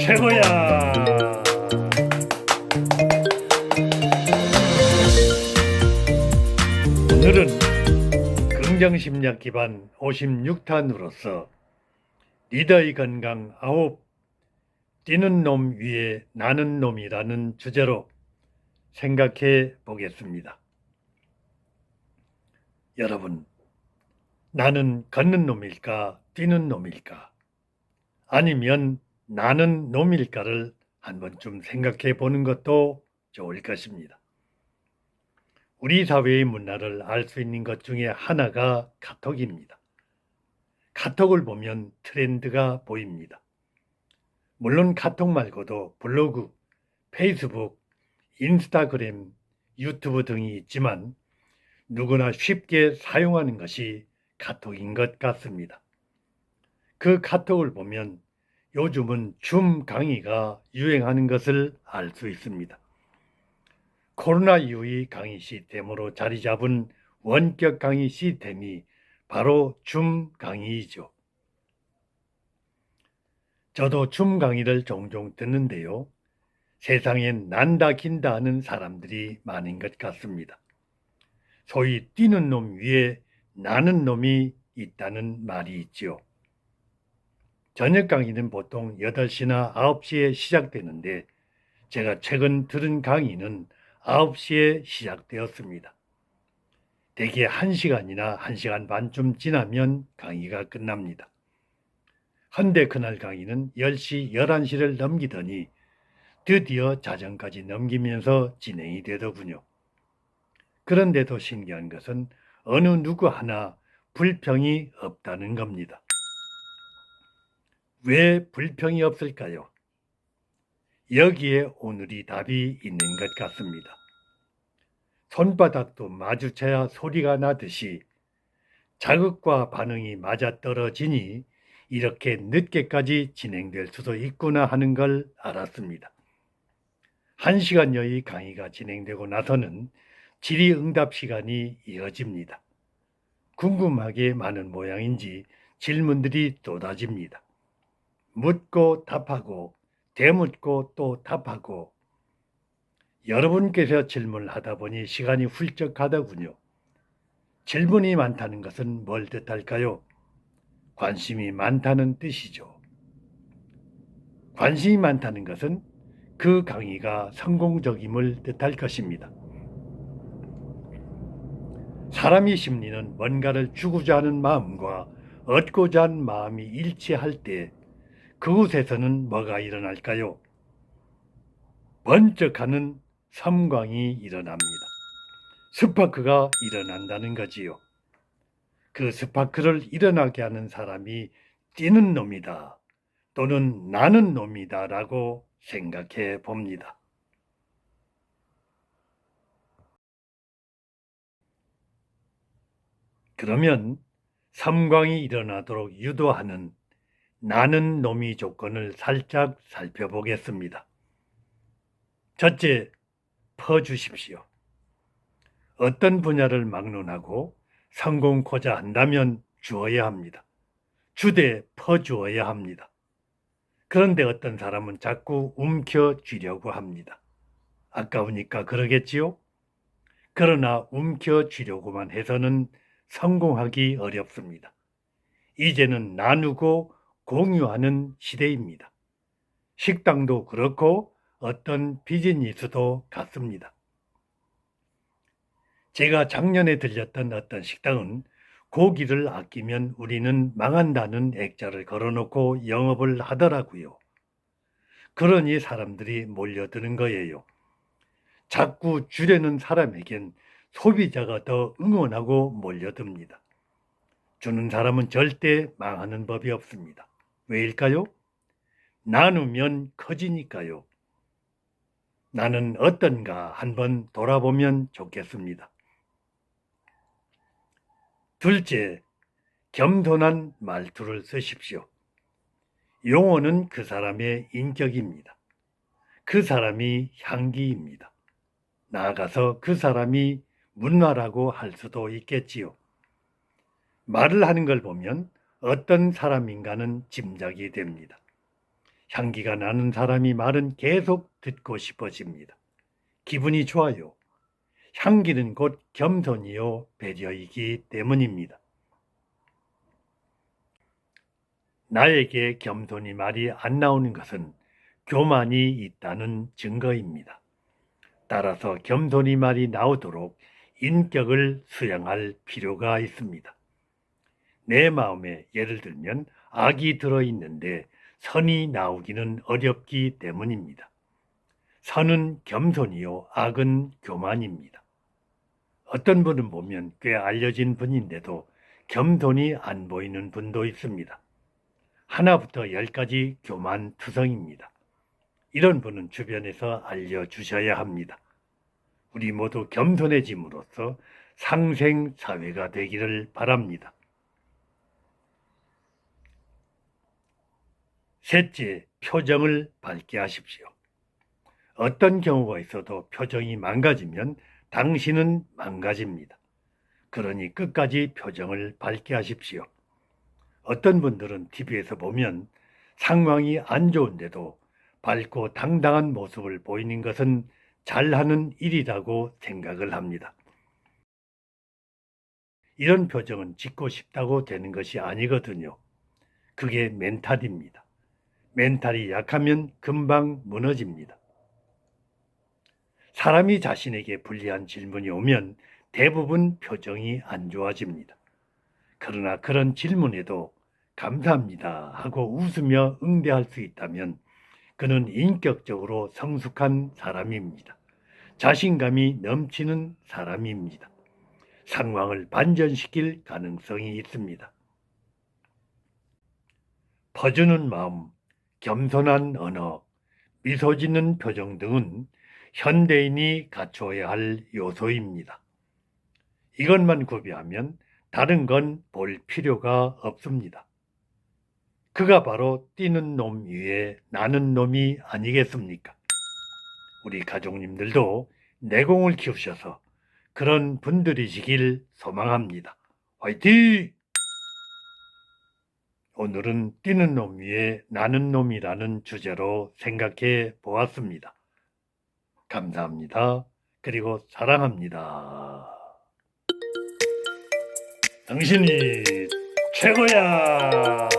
최고야. 오늘은 긍정심리학 기반 56탄으로서 리더의 건강 9, 뛰는 놈 위에 나는 놈이라는 주제로 생각해 보겠습니다. 여러분, 나는 걷는 놈일까, 뛰는 놈일까? 아니면 나는 놈일까를 한 번쯤 생각해 보는 것도 좋을 것입니다. 우리 사회의 문화를 알 수 있는 것 중에 하나가 카톡입니다. 카톡을 보면 트렌드가 보입니다. 물론 카톡 말고도 블로그, 페이스북, 인스타그램, 유튜브 등이 있지만 누구나 쉽게 사용하는 것이 카톡인 것 같습니다. 그 카톡을 보면 요즘은 줌 강의가 유행하는 것을 알 수 있습니다. 코로나 이후의 강의 시스템으로 자리 잡은 원격 강의 시스템이 바로 줌 강의이죠. 저도 줌 강의를 종종 듣는데요. 세상엔 난다 긴다 하는 사람들이 많은 것 같습니다. 소위 뛰는 놈 위에 나는 놈이 있다는 말이 있지요. 저녁 강의는 보통 8시나 9시에 시작되는데 제가 최근 들은 강의는 9시에 시작되었습니다. 대개 1시간이나 1시간 반쯤 지나면 강의가 끝납니다. 헌데 그날 강의는 10시, 11시를 넘기더니 드디어 자정까지 넘기면서 진행이 되더군요. 그런데도 신기한 것은 어느 누구 하나 불평이 없다는 겁니다. 왜 불평이 없을까요? 여기에 오늘이 답이 있는 것 같습니다. 손바닥도 마주쳐야 소리가 나듯이 자극과 반응이 맞아떨어지니 이렇게 늦게까지 진행될 수도 있구나 하는 걸 알았습니다. 1시간여의 강의가 진행되고 나서는 질의응답 시간이 이어집니다. 궁금하게 많은 모양인지 질문들이 쏟아집니다. 묻고 답하고 되묻고 또 답하고 여러분께서 질문을 하다 보니 시간이 훌쩍 가더군요. 질문이 많다는 것은 뭘 뜻할까요? 관심이 많다는 뜻이죠. 관심이 많다는 것은 그 강의가 성공적임을 뜻할 것입니다. 사람의 심리는 뭔가를 주고자 하는 마음과 얻고자 하는 마음이 일치할 때 그곳에서는 뭐가 일어날까요? 번쩍하는 섬광이 일어납니다. 스파크가 일어난다는 거지요. 그 스파크를 일어나게 하는 사람이 뛰는 놈이다 또는 나는 놈이다 라고 생각해 봅니다. 그러면 섬광이 일어나도록 유도하는 나는 놈이 조건을 살짝 살펴보겠습니다. 첫째, 퍼주십시오. 어떤 분야를 막론하고 성공코자 한다면 주어야 합니다. 주되 퍼주어야 합니다. 그런데 어떤 사람은 자꾸 움켜쥐려고 합니다. 아까우니까 그러겠지요? 그러나 움켜쥐려고만 해서는 성공하기 어렵습니다. 이제는 나누고 공유하는 시대입니다. 식당도 그렇고 어떤 비즈니스도 같습니다. 제가 작년에 들렸던 어떤 식당은 고기를 아끼면 우리는 망한다는 액자를 걸어놓고 영업을 하더라고요. 그러니 사람들이 몰려드는 거예요. 자꾸 주려는 사람에겐 소비자가 더 응원하고 몰려듭니다. 주는 사람은 절대 망하는 법이 없습니다. 왜일까요? 나누면 커지니까요. 나는 어떤가 한번 돌아보면 좋겠습니다. 둘째, 겸손한 말투를 쓰십시오. 용어는 그 사람의 인격입니다. 그 사람이 향기입니다. 나아가서 그 사람이 문화라고 할 수도 있겠지요. 말을 하는 걸 보면 어떤 사람인가는 짐작이 됩니다. 향기가 나는 사람이 말은 계속 듣고 싶어집니다. 기분이 좋아요. 향기는 곧 겸손이요 배려이기 때문입니다. 나에게 겸손이 말이 안 나오는 것은 교만이 있다는 증거입니다. 따라서 겸손이 말이 나오도록 인격을 수양할 필요가 있습니다. 내 마음에 예를 들면 악이 들어있는데 선이 나오기는 어렵기 때문입니다. 선은 겸손이요, 악은 교만입니다. 어떤 분은 보면 꽤 알려진 분인데도 겸손이 안 보이는 분도 있습니다. 하나부터 10까지 교만투성입니다. 이런 분은 주변에서 알려주셔야 합니다. 우리 모두 겸손해짐으로써 상생사회가 되기를 바랍니다. 셋째, 표정을 밝게 하십시오. 어떤 경우가 있어도 표정이 망가지면 당신은 망가집니다. 그러니 끝까지 표정을 밝게 하십시오. 어떤 분들은 TV에서 보면 상황이 안 좋은데도 밝고 당당한 모습을 보이는 것은 잘하는 일이라고 생각을 합니다. 이런 표정은 짓고 싶다고 되는 것이 아니거든요. 그게 멘탈입니다. 멘탈이 약하면 금방 무너집니다. 사람이 자신에게 불리한 질문이 오면 대부분 표정이 안 좋아집니다. 그러나 그런 질문에도 감사합니다 하고 웃으며 응대할 수 있다면 그는 인격적으로 성숙한 사람입니다. 자신감이 넘치는 사람입니다. 상황을 반전시킬 가능성이 있습니다. 퍼주는 마음, 겸손한 언어, 미소 짓는 표정 등은 현대인이 갖춰야 할 요소입니다. 이것만 구비하면 다른 건 볼 필요가 없습니다. 그가 바로 뛰는 놈 위에 나는 놈이 아니겠습니까? 우리 가족님들도 내공을 키우셔서 그런 분들이시길 소망합니다. 화이팅! 오늘은 뛰는 놈 위에 나는 놈이라는 주제로 생각해 보았습니다. 감사합니다. 그리고 사랑합니다. 당신이 최고야!